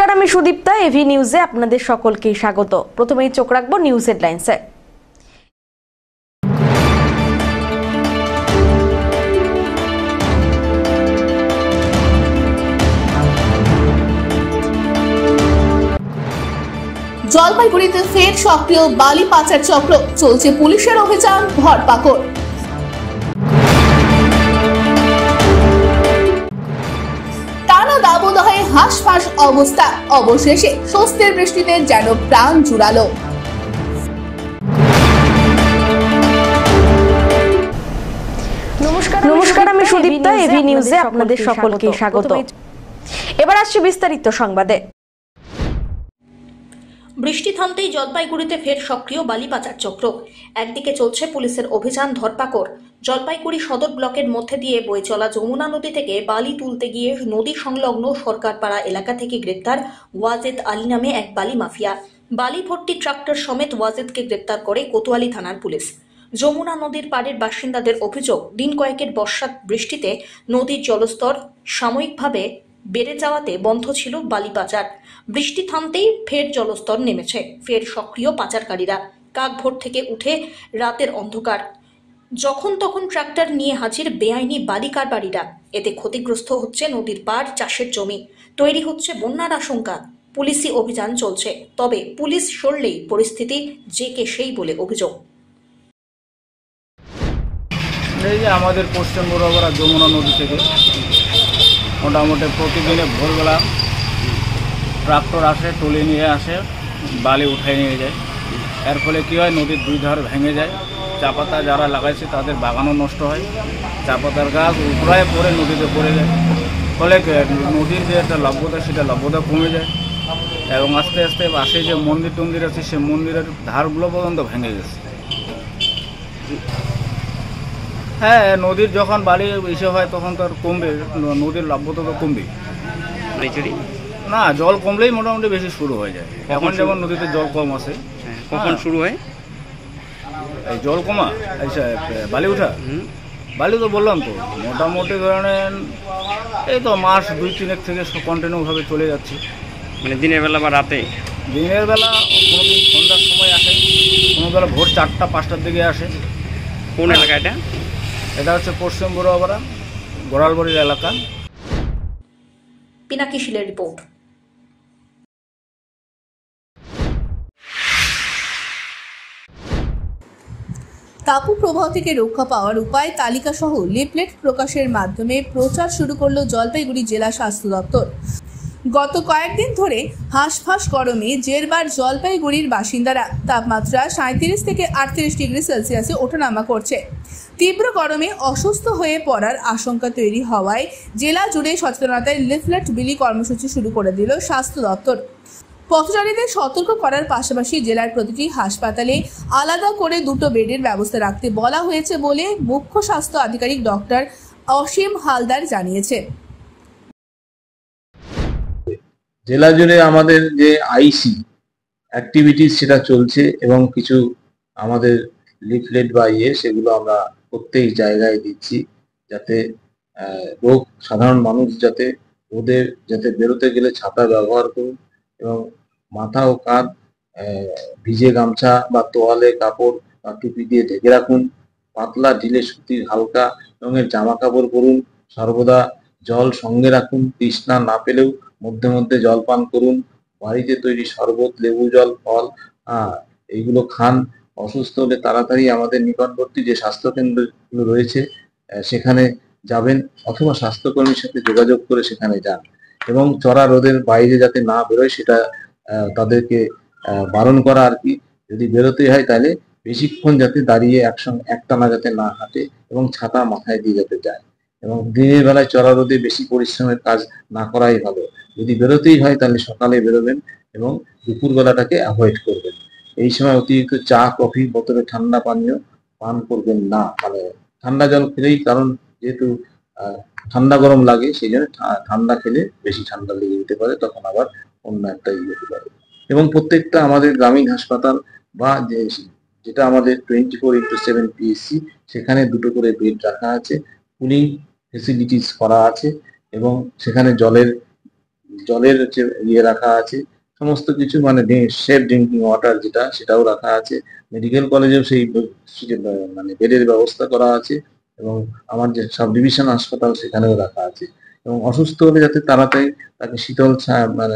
নমস্কার, আমি সুদীপ্তা। এভি নিউজে আপনাদের সকলকে স্বাগত। প্রথমেই চোখ রাখবো নিউজ হেডলাইন্সে। জলপাইগুড়িতে ফের সক্রিয় বালি পাচার চক্র, চলছে পুলিশের অভিযান ধরপাকড়। টানা দাবদাহে হাঁসফাঁস অবস্থা, অবশেষে স্বস্তির বৃষ্টিতে যেন প্রাণ জুড়ালো। নমস্কার, আমি সুদীপ্তা। এভি নিউজে আপনাদের সকলকে স্বাগত। এবার আসছে বিস্তারিত সংবাদে। বৃষ্টি থামতেই জলপাইগুড়িতে ফের সক্রিয় বালি পাচার চক্র। একদিকে চলছে পুলিশের অভিযান ধরপাকড়। জলপাইগুড়ি সদর ব্লকের মধ্যে দিয়ে বয়ে চলা যমুনা নদী থেকে বালি তুলতে গিয়ে নদী সংলগ্ন সরকারপাড়া এলাকা থেকে গ্রেপ্তার ওয়াজেদ আলী নামে এক বালি মাফিয়া। বালি ভর্তি ট্রাক্টর সমেত ওয়াজেদকে গ্রেপ্তার করে কোতোয়ালি থানার পুলিশ। যমুনা নদীর পাড়ের বাসিন্দাদের অভিযোগ, দিন কয়েকের বর্ষার বৃষ্টিতে নদীর জলস্তর সাময়িকভাবে বেড়ে যাওয়াতে বন্ধ ছিল বালি পাচার। বৃষ্টি থামতেই ফের জলস্তর নেমেছে। ফের সক্রিয় পাচারকারীরা। কাকভোর থেকে উঠে রাতের অন্ধকার, যখন তখন ট্রাক্টর নিয়ে হাজির বেআইনি বালি কারবারিরা। এতে ক্ষতিগ্রস্ত হচ্ছে নদীর পাড়, চাষের জমি, তৈরি হচ্ছে বন্যার আশঙ্কা। পুলিশি অভিযান চলছে, তবে পুলিশ সরলেই পরিস্থিতি যে কে সেই বলে অভিযোগ। এই যে আমাদের পশ্চিম বরাবর যমুনা নদী থেকে মোটামুটি প্রতিদিনে ভোরবেলা ট্রাক্টর আসে, টলি নিয়ে আসে, বালি উঠাই নিয়ে যায়। এর ফলে কী হয়, নদীর দুই ধার ভেঙে যায়। চা পাতা যারা লাগাইছে তাদের বাগানও নষ্ট হয়। চা পাতার গাছ উপরায় পড়ে নদীতে পড়ে যায়। ফলে নদীর যে একটা লভ্যতা, সেটা লভ্যতা কমে যায় এবং আস্তে আস্তে পাশে যে মন্দির টন্দির আছে, সে মন্দিরের ধারগুলো পর্যন্ত ভেঙে গেছে। হ্যাঁ, নদীর যখন বালি ইসে হয় তখন তো আর কমবে, নদীর লভ্যতা তো কমবে না। জল কমলেই মোটামুটি বেশি শুরু হয়ে যায়। এখন যেমন নদীতে জল কম আছে। কখন শুরু হয় এই জল কমা, বালি উঠা? বালি তো বললাম তো, মোটামুটি ধরেন এই তো মাস 2-3 থেকে কন্টিনিউভাবে চলে যাচ্ছে। মানে দিনের বেলা বা রাতে? দিনের বেলা কোনোদিন সন্ধ্যার সময় আসে, কোনো বেলা ভোর 4টা-5টার দিকে আসে। কোন এলাকা এটা? এটা হচ্ছে পশ্চিম বড়ুয়াপাড়া গোড়ালবাড়ির এলাকা। পিনাকি শীলের রিপোর্ট। তাপপ্রবাহ থেকে রক্ষা পাওয়ার উপায় তালিকা সহ লিফলেট প্রকাশের মাধ্যমে প্রচার শুরু করলো জলপাইগুড়ি জেলা স্বাস্থ্য দপ্তর। গত কয়েকদিন ধরে হাঁসফাঁস গরমে জেরবার জলপাইগুড়ির বাসিন্দারা। তাপমাত্রা 37 থেকে 38 ডিগ্রি সেলসিয়াসে ওঠানামা করছে। তীব্র গরমে অসুস্থ হয়ে পড়ার আশঙ্কা তৈরি হওয়ায় জেলা জুড়ে সচেতনতায় লিফলেট বিলি কর্মসূচি শুরু করে দিল স্বাস্থ্য দপ্তর। পথচারীদের সতর্ক করার পাশাপাশি জেলার প্রতিটি হাসপাতালে আলাদা করে 2টো বেডের ব্যবস্থা রাখতে বলা হয়েছে বলে মুখ্য স্বাস্থ্য আধিকারিক ডক্টর অসীম হালদার জানিয়েছে। জেলা জুড়ে আমাদের যে আইসি অ্যাক্টিভিটিস সেটা চলছে এবং কিছু আমাদের লিফলেট বা সেগুলো আমরা প্রত্যেক জায়গায় দিচ্ছি, যাতে লোক সাধারণ মানুষ যাতে বেরোতে গেলে ছাতা ব্যবহার করুন এবং মাথা ও কাঁধ ভিজে গামছা বা তোয়ালে কাপড় বা টুপি দিয়ে ঢেকে রাখুন। পাতলা ঢিলে সুতির হালকা রঙের জামা কাপড় পরুন। সর্বদা জল সঙ্গে রাখুন। তৃষ্ণা না পেলেও মধ্যে মধ্যে জল পান করুন। বাড়িতে তৈরি শরবত, লেবু জল, ফল এইগুলো খান। অসুস্থ হলে তাড়াতাড়ি আমাদের নিকটবর্তী যে স্বাস্থ্যকেন্দ্রগুলো রয়েছে সেখানে যাবেন, অথবা স্বাস্থ্যকর্মীর সাথে যোগাযোগ করে সেখানে যান এবং চড়া রোদের বাইরে যাতে না বেরোয় সেটা তাদেরকে বারণ করা আর কি। যদি বেরোতে হয় তাহলে বেশিক্ষণ যাতে দাঁড়িয়ে একটানা যাতে না হাঁটে এবং ছাতা মাথায় দিয়ে যাতে যায় এবং দিনের বেলায় চড়া রোদে বেশি পরিশ্রমের কাজ না করাই ভালো। যদি বেরোতেই হয় তাহলে সকালে বেরোবেন এবং দুপুর বেলাটাকে অ্যাভয়েড করবেন। এই সময় অতিরিক্ত চা, কফি, বোতলে ঠান্ডা পানীয় পান করবেন না। মানে ঠান্ডা জল খেলেই, কারণ যেহেতু ঠান্ডা গরম লাগে সেই জন্য ঠান্ডা খেলে বেশি ঠান্ডা লেগে যেতে পারে, তখন আবার অন্য একটা হতে পারে। এবং প্রত্যেকটা আমাদের গ্রামীণ হাসপাতাল বা যেটা আমাদের 24x7 পিএসসি, সেখানে 2টো করে বেড রাখা আছে, কুলিং ফেসিলিটিস করা আছে এবং সেখানে জলের জলের যে ইয়ে রাখা আছে, সমস্ত কিছু মানে সেফ ড্রিঙ্কিং ওয়াটার যেটা, সেটাও রাখা আছে। মেডিকেল কলেজেও সেই মানে বেডের ব্যবস্থা করা আছে, এবং আমার যে সাব ডিভিশন হাসপাতাল সেখানেও রাখা আছে। এবং অসুস্থ হলে যাতে তাড়াতাড়ি তাকে মানে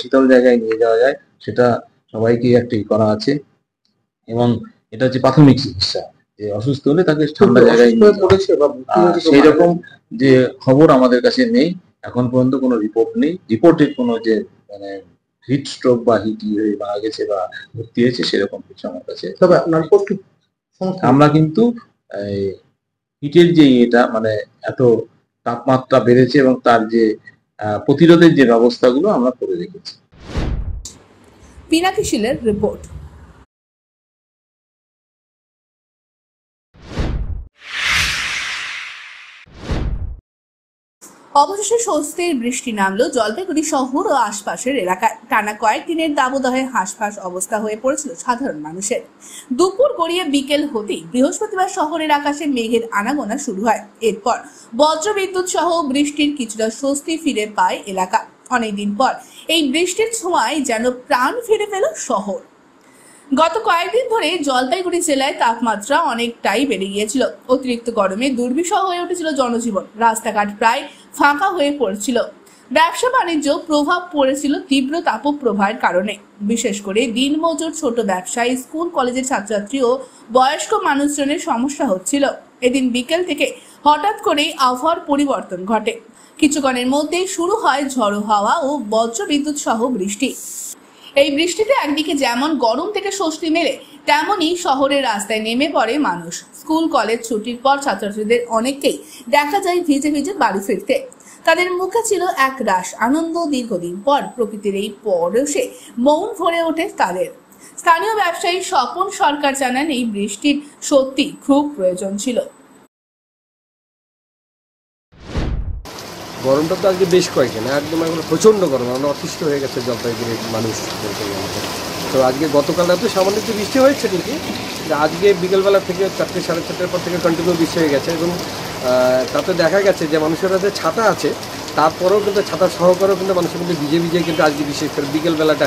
শীতল জায়গায় নিয়ে যাওয়া যায়, সেটা সবাইকে একটি করা আছে। এবং এটা হচ্ছে প্রাথমিক চিকিৎসা, যে অসুস্থ হলে তাকে ঠান্ডা জায়গায় সেই রকম যে খবর আমাদের কাছে নেই এখন পর্যন্ত, কোনো রিপোর্ট নেই। রিপোর্টের কোনো যে মানে হিট স্ট্রোক বা হিট হয়ে মারা গেছে বা ভর্তি হয়েছে সেরকম কিছু আমার কাছে। তবে আমরা কিন্তু হিটের যে এটা মানে এত তাপমাত্রা বেড়েছে এবং তার যে প্রতিরোধের যে ব্যবস্থাগুলো আমরা করে রেখেছি। পিনাকি শীলের রিপোর্ট। অবশেষে স্বস্তির বৃষ্টি নামলো জলপাইগুড়ি শহর ও আশপাশের এলাকায়। টানা কয়েকদিনের দাবদাহে হাঁসফাঁস অবস্থা হয়ে পড়েছিল সাধারণ মানুষের। দুপুর গড়িয়ে বিকেল হতেই বৃহস্পতিবার শহরের আকাশে মেঘের আনাগোনা শুরু হয়। এরপর বজ্রবিদ্যুৎ সহ বৃষ্টির কিছুটা স্বস্তি ফিরে পায় এলাকা। অনেকদিন পর এই বৃষ্টির ছোঁয়ায় যেন প্রাণ ফিরে পেল শহর। গত কয়েকদিন ধরে জলপাইগুড়ি জেলায় তাপমাত্রা অনেকটাই বেড়ে গিয়েছিল। অতিরিক্ত গরমে দুর্বিষহ হয়ে উঠেছিল জনজীবন। রাস্তাঘাট প্রায় ফাঁকা হয়ে পড়ছিল। ব্যবসা বাণিজ্য প্রভাব পড়েছিল তীব্র তাপপ্রবাহের কারণে। বিশেষ করে দিনমজুর, ছোট ব্যবসায়ী, স্কুল কলেজের ছাত্রছাত্রী ও বয়স্ক মানুষজনের সমস্যা হচ্ছিল। এদিন বিকেল থেকে হঠাৎ করেই আবহাওয়ার পরিবর্তন ঘটে। কিছুক্ষণের মধ্যেই শুরু হয় ঝড়ো হাওয়া ও বজ্রবিদ্যুৎ সহ বৃষ্টি। এই বৃষ্টিতে একদিকে যেমন গরম থেকে স্বস্তি মেলে, তেমনই শহরের রাস্তায় নেমে পড়ে মানুষ। স্কুল কলেজ ছুটির পর ছাত্রছাত্রীদের অনেককেই দেখা যায় ভিজে ভিজে বাড়ি ফিরতে। তাদের মুখে ছিল এক রাশ আনন্দ। দীর্ঘদিন পর প্রকৃতির এই পরশে মন ভরে ওঠে তাদের। স্থানীয় ব্যবসায়ী স্বপন সরকার জানান, এই বৃষ্টির সত্যি খুব প্রয়োজন ছিল। গরমটা তো আজকে বেশ কয়েকদিন একদম এখন প্রচণ্ড গরম, আমরা অতিষ্ঠ হয়ে গেছে জলপাইগুড়ির মানুষ। তো আজকে গতকাল রাতে সামান্য একটু বৃষ্টি হয়েছে, কিন্তু আজকে বিকেলবেলা থেকে 4টে সাড়ে 4টার পর থেকে কন্টিনিউ বৃষ্টি হয়ে গেছে। এবং তাতে দেখা গেছে যে মানুষের কাছে ছাতা আছে, তারপরেও কিন্তু ছাতা সহকারেও কিন্তু মানুষের কিন্তু ভিজে ভিজে কিন্তু আজকে বিশেষ করে বিকেলবেলাটা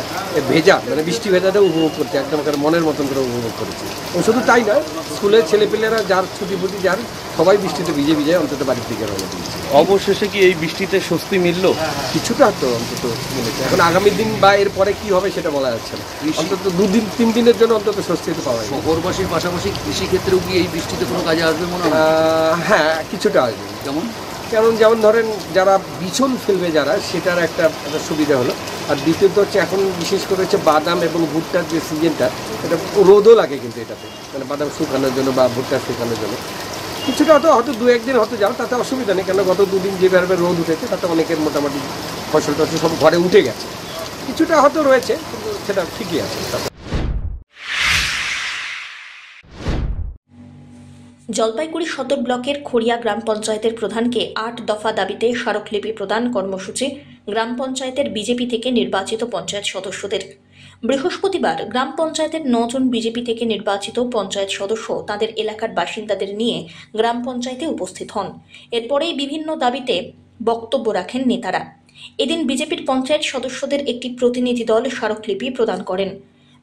ভেজা মানে বৃষ্টি ভেজাটা উপভোগ করছে, একদম মনের মতন করে উপভোগ করেছে। এবং শুধু তাই নয়, স্কুলের ছেলেপেলেরা যার ছুটি ফুটি যার সবাই বৃষ্টিতে ভিজে ভিজে অন্তত বাড়ির দিকে রওনা দিয়েছে। অবশেষে কি এই বৃষ্টিতে স্বস্তি মিলল? কিছুটা তো অন্তত মিলেছে। এখন আগামী দিন বা এরপরে কি হবে সেটা বলা যাচ্ছে না। অন্তত 2-3 দিনের জন্য অন্তত স্বস্তি তো পাওয়া যায়। শহরবাসীর পাশাপাশি কৃষিক্ষেত্রেও কি এই বৃষ্টিতে কোনো কাজে আসবে মনে হয়? হ্যাঁ, কিছুটা আসবে। যেমন ধরেন যারা বিছন ফেলবে যারা, সেটার একটা সুবিধা হলো। আর দ্বিতীয়ত হচ্ছে এখন বিশেষ করে হচ্ছে বাদাম এবং ভুট্টার যে সিজনটা, এটা রোদও লাগে কিন্তু এটাতে, মানে বাদাম শুকানোর জন্য বা ভুট্টা শুকানোর জন্য। কিছুটা হয়তো 2-1 দিন হতে যাও, তাতে অসুবিধা নেই, কেন গত 2 দিন যেভাবে রোদ উঠেছে তাতে অনেকের মোটামুটি ফসল টসল সব ঘরে উঠে গেছে। কিছুটা হয়তো রয়েছে, কিন্তু সেটা ঠিকই আছে। জলপাইগুড়ি সদর ব্লকের খড়িয়া গ্রাম পঞ্চায়েতের প্রধানকে 8 দফা দাবিতে স্মারকলিপি প্রদান কর্মসূচি গ্রাম পঞ্চায়েতের বিজেপি থেকে নির্বাচিত পঞ্চায়েত সদস্যদের। বৃহস্পতিবার গ্রাম পঞ্চায়েতের 9 জন বিজেপি থেকে নির্বাচিত পঞ্চায়েত সদস্য তাদের এলাকার বাসিন্দাদের নিয়ে গ্রাম পঞ্চায়েতে উপস্থিত হন। এরপরেই বিভিন্ন দাবিতে বক্তব্য রাখেন নেতারা। এদিন বিজেপির পঞ্চায়েত সদস্যদের একটি প্রতিনিধি দল স্মারকলিপি প্রদান করেন।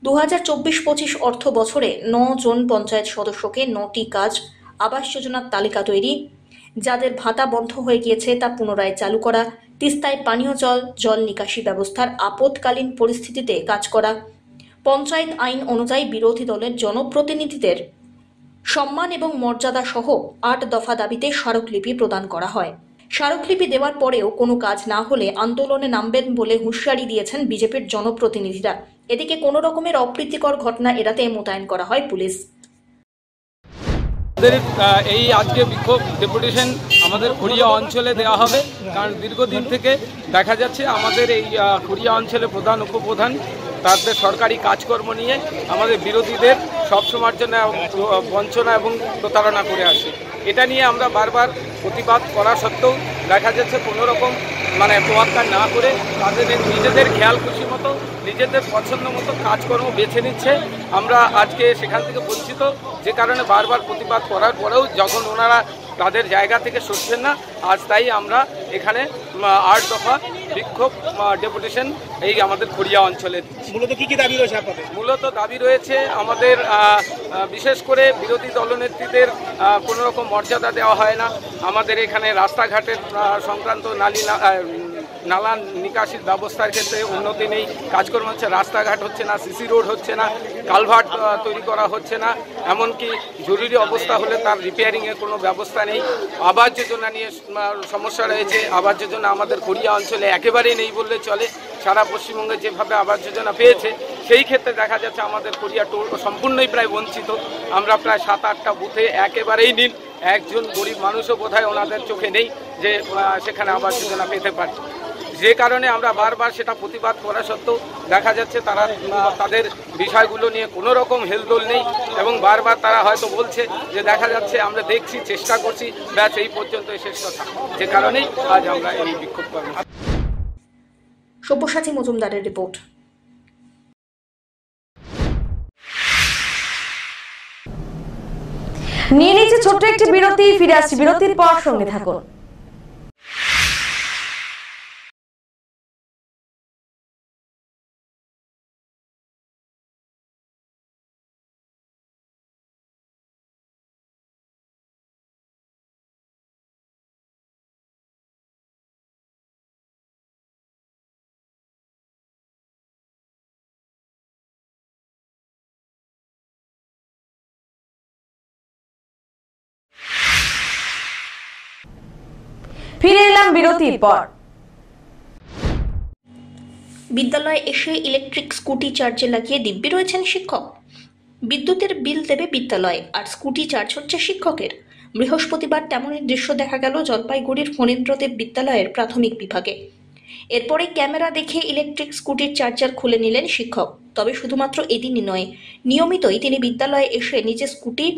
2024-25 অর্থ বছরে 9 জন পঞ্চায়েত সদস্যকে 9টি কাজ, আবাস যোজনার তালিকা তৈরি, যাদের ভাতা বন্ধ হয়ে গিয়েছে তা পুনরায় চালু করা, তিস্তায় পানীয় জল নিকাশি ব্যবস্থার আপৎকালীন পরিস্থিতিতে কাজ করা, পঞ্চায়েত আইন অনুযায়ী বিরোধী দলের জনপ্রতিনিধিদের সম্মান এবং মর্যাদা সহ 8 দফা দাবিতে স্মারকলিপি প্রদান করা হয়। স্মারকলিপি দেওয়ার পরেও কোনো কাজ না হলে আন্দোলনে নামবেন বলে হুঁশিয়ারি দিয়েছেন বিজেপির জনপ্রতিনিধিরা। এদিকে কোনো রকমের অপ্রীতিকর ঘটনা এড়াতে মোতায়েন করা হয় পুলিশ। এই আজকে বিক্ষোভ ডেপুটেশন আমাদের খড়িয়া অঞ্চলে দেওয়া হবে, কারণ দীর্ঘদিন থেকে দেখা যাচ্ছে আমাদের এই খড়িয়া অঞ্চলে প্রধান উপপ্রধান তাদের সরকারি কাজকর্ম নিয়ে আমাদের বিরোধীদের সবসময়ের জন্য বঞ্চনা এবং প্রতারণা করে আসে। এটা নিয়ে আমরা বারবার প্রতিবাদ করা সত্ত্বেও দেখা যাচ্ছে কোনো রকম তোয়াক্কা না করে তাদের নিজেদের খেয়াল খুশি মতো নিজেদের পছন্দ মতো কাজকর্ম বেছে নিচ্ছে। আমরা আজকে সেখান থেকে বঞ্চিত, যে কারণে বারবার প্রতিবাদ করার পরেও যখন ওনারা তাদের জায়গা থেকে সরছেন না। আজ তাই আমরা এখানে 8 দফা বিক্ষোভ ডেপুটেশন এই আমাদের খড়িয়া অঞ্চলে। মূলত কি দাবি রয়েছে আপনাদের? মূলত দাবি রয়েছে আমাদের বিশেষ করে বিরোধী দলনেত্রীদের কোনো রকম মর্যাদা দেওয়া হয় না। আমাদের এখানে রাস্তাঘাটের সংক্রান্ত নালা নিকাশির ব্যবস্থার ক্ষেত্রে উন্নতি নেই, কাজকর্ম হচ্ছে, রাস্তাঘাট হচ্ছে না, সিসি রোড হচ্ছে না, কালভার্ট তৈরি করা হচ্ছে না, এমনকি জরুরি অবস্থা হলে তার রিপেয়ারিংয়ের কোনো ব্যবস্থা নেই। আবাস যোজনা নিয়ে সমস্যা রয়েছে। আবাস যোজনা আমাদের খড়িয়া অঞ্চলে একেবারেই নেই বললে চলে। সারা পশ্চিমবঙ্গে যেভাবে আবাস যোজনা পেয়েছে সেই ক্ষেত্রে দেখা যাচ্ছে আমাদের খড়িয়া সম্পূর্ণই প্রায় বঞ্চিত। আমরা প্রায় 7-8টা বুথে একেবারেই নীল। একজন গরিব মানুষও বোধহয় ওনাদের চোখে নেই যে সেখানে আবাস যোজনা পেতে পারে। যে কারণে আমরা বারবার সেটা প্রতিবাদ করা সত্ত্বেও দেখা যাচ্ছে তারা তাদের বিষয়গুলো নিয়ে কোনো রকম হেলদোল নেই এবং বারবার তারা হয়তো বলছে যে দেখা যাচ্ছে আমরা দেখছি, চেষ্টা করছি, ব্যাস এই পর্যন্ত শেষ কথা। যে কারণেই আজ আমরা এই বিক্ষোভ করব। সব্যসাচী মজুমদারের রিপোর্ট। নিয়ে নিচ্ছে ছোট্ট একটি বিরতি, ফিরে আসছি বিরতির পর, সঙ্গে থাকুন। ফিরে এলাম বিরতির পর। বিদ্যালয়ে এসে ইলেকট্রিক স্কুটি চার্জে লাগিয়ে দিব্যি রয়েছেন শিক্ষক। বিদ্যুতের বিল দেবে বিদ্যালয় আর স্কুটি চার্জ হচ্ছে শিক্ষকের। বৃহস্পতিবার তেমনই দৃশ্য দেখা গেল জলপাইগুড়ির ফণীন্দ্রদেব বিদ্যালয়ের প্রাথমিক বিভাগে। এরপরে ক্যামেরা দেখে ইলেকট্রিক স্কুটির চার্জার খুলে নিলেন শিক্ষক। তবে শুধুমাত্র এদিনই নয়, নিয়মিতই তিনি বিদ্যালয়ে এসে নিজের স্কুটি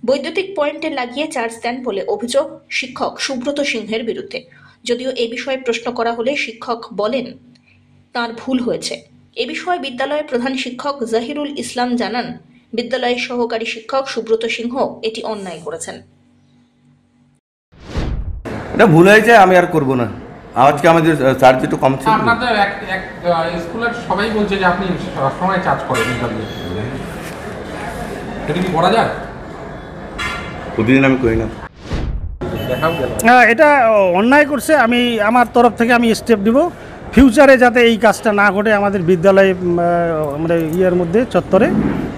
বৈদ্যুতিক পয়েন্টে লাগিয়ে চার্জ দেন বলে অভিযোগ শিক্ষক সুব্রত সিংহের বিরুদ্ধে। যদিও এ বিষয়ে প্রশ্ন করা হলে শিক্ষক বলেন তার ভুল হয়েছে। এ বিষয়ে বিদ্যালয়ের প্রধান শিক্ষক জাহিরুল ইসলাম জানান, বিদ্যালয়ের সহকারী শিক্ষক সুব্রত সিংহ এটি অন্যায় করেছেন। এটা ভুল হয়েছে, আমি আর করব না। আজকে আমাদের চার্জ একটু কম ছিল। আপনাদের এক স্কুলের সবাই বলছে যে আপনি সবসময় চার্জ করেন, এটা কি করা যায়? প্রতিদিন আমি করি না। এটা অন্যায় করছে। আমি আমার তরফ থেকে আমি স্টেপ দিব ফিউচারে যাতে এই কাজটা না ঘটে আমাদের বিদ্যালয়ে, মানে ইয়ের মধ্যে চত্বরে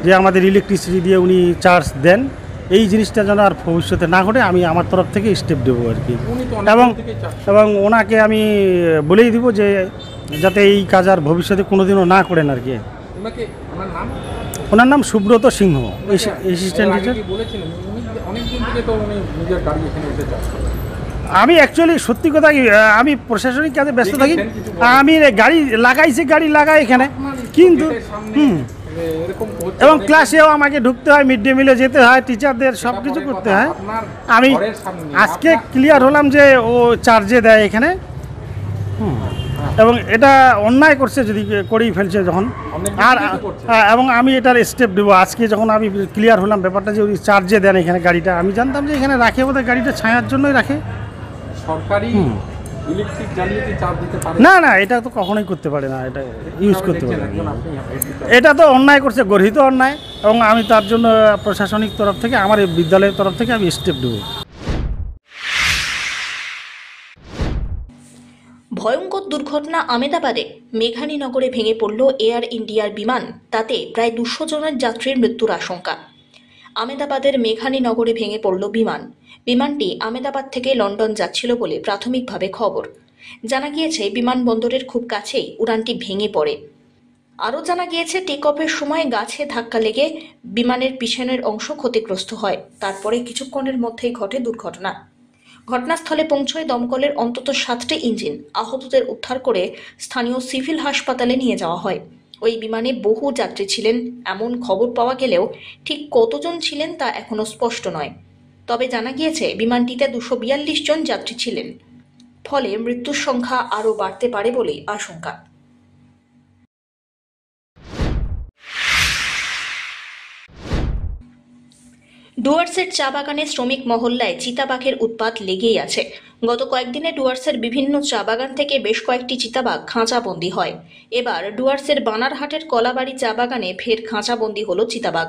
যে আমাদের ইলেকট্রিসিটি দিয়ে উনি চার্জ দেন, এই জিনিসটা যেন আর ভবিষ্যতে না ঘটে আমি আমার তরফ থেকে স্টেপ দেবো আর কি। এবং ওনাকে আমি বলেই দিব যে যাতে এই কাজ আর ভবিষ্যতে কোনোদিনও না করেন আর কি। ওনার নাম সুব্রত সিংহ, অ্যাসিস্ট্যান্ট টিচার। আমি অ্যাকচুয়ালি সত্যি কথা আমি প্রশাসনিক কাজে ব্যস্ত থাকি। আমি গাড়ি লাগাই এখানে, কিন্তু এবং ক্লাসেও আমাকে ঢুকতে হয়, মিড ডে মিলে যেতে হয়, টিচারদের সব কিছু করতে হয়। আমি আজকে ক্লিয়ার হলাম যে ও চার্জে দেয় এখানে, এবং এটা অন্যায় করছে যদি করেই ফেলছে যখন। আর এবং আমি এটার স্টেপ দেবো আজকে যখন আমি ক্লিয়ার হলাম ব্যাপারটা যে উনি চার্জে দেন এখানে গাড়িটা। আমি জানতাম যে এখানে রাখে বোধহয় গাড়িটা ছায়ার জন্যই রাখে। সরকারি ইলেকট্রিক জ্বালিয়ে কি চার্জ দিতে পারে? না, এটা তো কখনোই করতে পারে না, এটা ইউজ করতে পারে। এটা তো অন্যায় করছে, গর্হিত অন্যায়, এবং আমি তার জন্য প্রশাসনিক তরফ থেকে, আমার বিদ্যালয়ের তরফ থেকে আমি স্টেপ দেবো। ভয়ঙ্কর দুর্ঘটনা আমেদাবাদে। মেঘানীনগরে ভেঙে পড়ল এয়ার ইন্ডিয়ার বিমান, তাতে প্রায় 200 জনের যাত্রীর মৃত্যুর আশঙ্কা। আমেদাবাদের মেঘানীনগরে ভেঙে পড়ল বিমান। বিমানটি আমেদাবাদ থেকে লন্ডন যাচ্ছিল বলে প্রাথমিকভাবে খবর। জানা গিয়েছে বিমানবন্দরের খুব কাছেই উড়ানটি ভেঙে পড়ে। আরও জানা গিয়েছে টেক অফের সময় গাছে ধাক্কা লেগে বিমানের পিছনের অংশ ক্ষতিগ্রস্ত হয়। তারপরে কিছুক্ষণের মধ্যেই ঘটে দুর্ঘটনা। ঘটনাস্থলে পৌঁছয় দমকলের অন্তত 7টি ইঞ্জিন। আহতদের উদ্ধার করে স্থানীয় সিভিল হাসপাতালে নিয়ে যাওয়া হয়। ওই বিমানে বহু যাত্রী ছিলেন এমন খবর পাওয়া গেলেও ঠিক কতজন ছিলেন তা এখনো স্পষ্ট নয়। তবে জানা গিয়েছে বিমানটিতে 242 জন যাত্রী ছিলেন। ফলে মৃত্যুর সংখ্যা আরও বাড়তে পারে বলেই আশঙ্কা। ডুয়ার্সের চা বাগানে শ্রমিক মহল্লায় চিতাবাঘের উৎপাত লেগেই আছে। গত কয়েকদিনে ডুয়ার্সের বিভিন্ন চা বাগান থেকে বেশ কয়েকটি চিতাবাঘ খাঁচাবন্দি হয়। এবার ডুয়ার্সের বানারহাটের কলাবাড়ি চা বাগানে ফের খাঁচাবন্দি হলো চিতাবাঘ।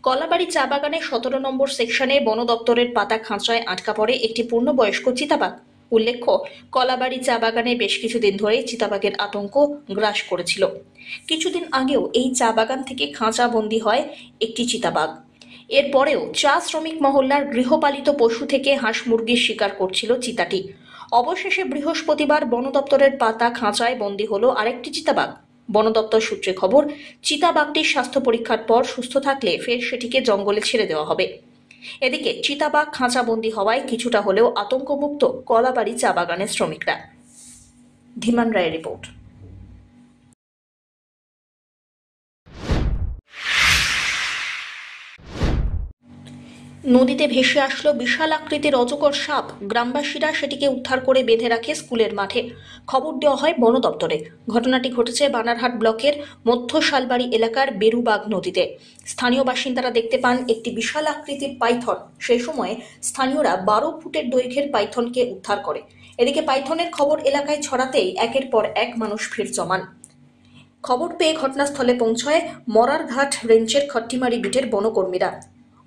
কলাবাড়ি চা বাগানে 17 নম্বর সেকশনে বন দপ্তরের পাতা খাঁচায় আটকা পড়ে একটি পূর্ণবয়স্ক চিতাবাঘ। উল্লেখ্য, কলাবাড়ি চা বাগানে বেশ কিছুদিন ধরেই চিতাবাঘের আতঙ্ক গ্রাস করেছিল। কিছুদিন আগেও এই চা বাগান থেকে খাঁচাবন্দি হয় একটি চিতাবাঘ। এরপরেও চা শ্রমিক মহল্লার গৃহপালিত পশু থেকে হাঁস মুরগির শিকার করছিল চিতাটি। অবশেষে বৃহস্পতিবার বন দপ্তরের পাতা খাঁচায় বন্দী হলো আরেকটি চিতাবাঘ। বন দপ্তর সূত্রে খবর, চিতাবাঘটির স্বাস্থ্য পরীক্ষার পর সুস্থ থাকলে ফের সেটিকে জঙ্গলে ছেড়ে দেওয়া হবে। এদিকে চিতাবাঘ খাঁচাবন্দি হওয়ায় কিছুটা হলেও আতঙ্কমুক্ত কলাবাড়ি চা বাগানের শ্রমিকরা। ধীমান রায়ের রিপোর্ট। নদীতে ভেসে আসলো বিশাল আকৃতির অজগর সাপ। গ্রামবাসীরা সেটিকে উদ্ধার করে বেঁধে রাখে স্কুলের মাঠে। খবর দেওয়া হয় বন দপ্তরে। ঘটনাটি ঘটেছে বানারহাট ব্লকের মধ্য শালবাড়ি এলাকার বেরুবাগ নদীতে। স্থানীয় বাসিন্দারা দেখতে পান একটি বিশাল আকৃতির পাইথন। সেই সময় স্থানীয়রা 12 ফুটের দৈর্ঘ্যের পাইথনকে উদ্ধার করে। এদিকে পাইথনের খবর এলাকায় ছড়াতেই একের পর এক মানুষ ভিড় জমান। খবর পেয়ে ঘটনাস্থলে পৌঁছয় মরারঘাট রেঞ্জের খট্টিমারি বিটের বনকর্মীরা।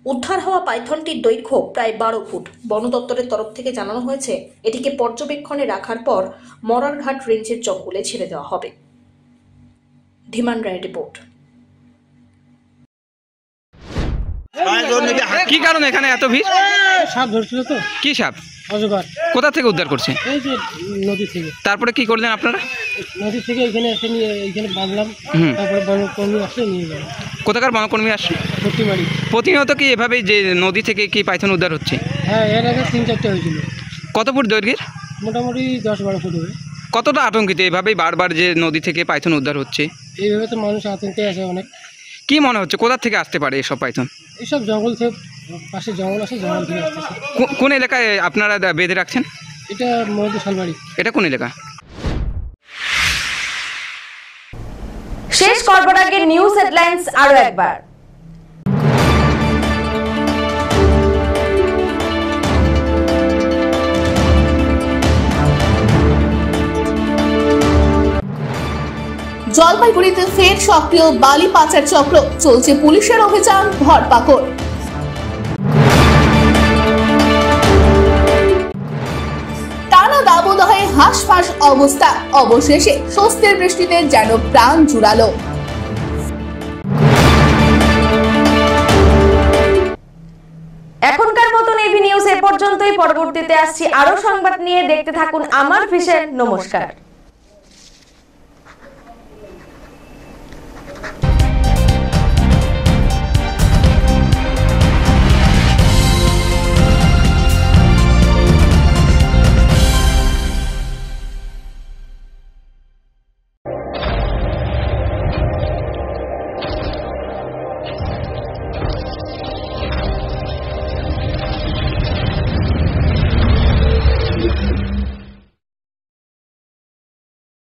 উদ্ধার হওয়া পাইথনটির দৈর্ঘ্য প্রায় 12 ফুট। বন দপ্তরের তরফ থেকে জানানো হয়েছে এটিকে পর্যবেক্ষণে রাখার পর মরারঘাট রেঞ্জের জঙ্গলে ছেড়ে দেওয়া হবে। ধীমান রায়ের রিপোর্ট। কি কারণে এখানে এত ভিড়? সাপ ধরছিল তো। কি সাপ? অজগর। কোথা থেকে উদ্ধার করছে? এই যে নদী থেকে। তারপরে কি করলেন আপনারা? নদী থেকে এখানে এসে নিয়ে এইখানে বাঁধলাম। তারপরে বনকর্মী আসলে নিয়ে গেল। কোথাকার বনকর্মী আসছে? খট্টিমারি। প্রতিনিয়ত কি এভাবেই যে নদী থেকে কি পাইথন উদ্ধার হচ্ছে? হ্যাঁ, এর আগে 3-4টা হয়েছিল। কত ফুট দৈর্ঘ্যের? মোটামুটি 10-12 ফুট হবে। কতটা আতঙ্কিত এভাবেই বারবার যে নদী থেকে পাইথন উদ্ধার হচ্ছে? এইভাবে তো মানুষ আতঙ্কে আছে অনেক। কি মনে হচ্ছে কোথা থেকে আসতে পারে এসব পাইথন? এইসব জঙ্গল থেকে, পাশে জঙ্গল আছে, জঙ্গল থেকে আসতেছে। কোন এলাকায় আপনারা বেঁধে রাখছেন? এটা মধ্য শালবাড়ি। এটা কোন এলাকা? শেষ করবার আগে নিউজ হেডলাইন্স আরো একবার। জলপাইগুড়িতে ফের সক্রিয় বালি পাচার চক্র, চলছে পুলিশের অভিযান ধরপাকড়। টানা দাবদাহে হাঁসফাঁস অবস্থা, অবশেষে স্বস্তির বৃষ্টিতে যেন প্রাণ জুড়ালো। এখনকার মতন এভি নিউজ এ পর্যন্তই। পরবর্তীতে আসছি আরো সংবাদ নিয়ে। দেখতে থাকুন আমার ভিশন। নমস্কার।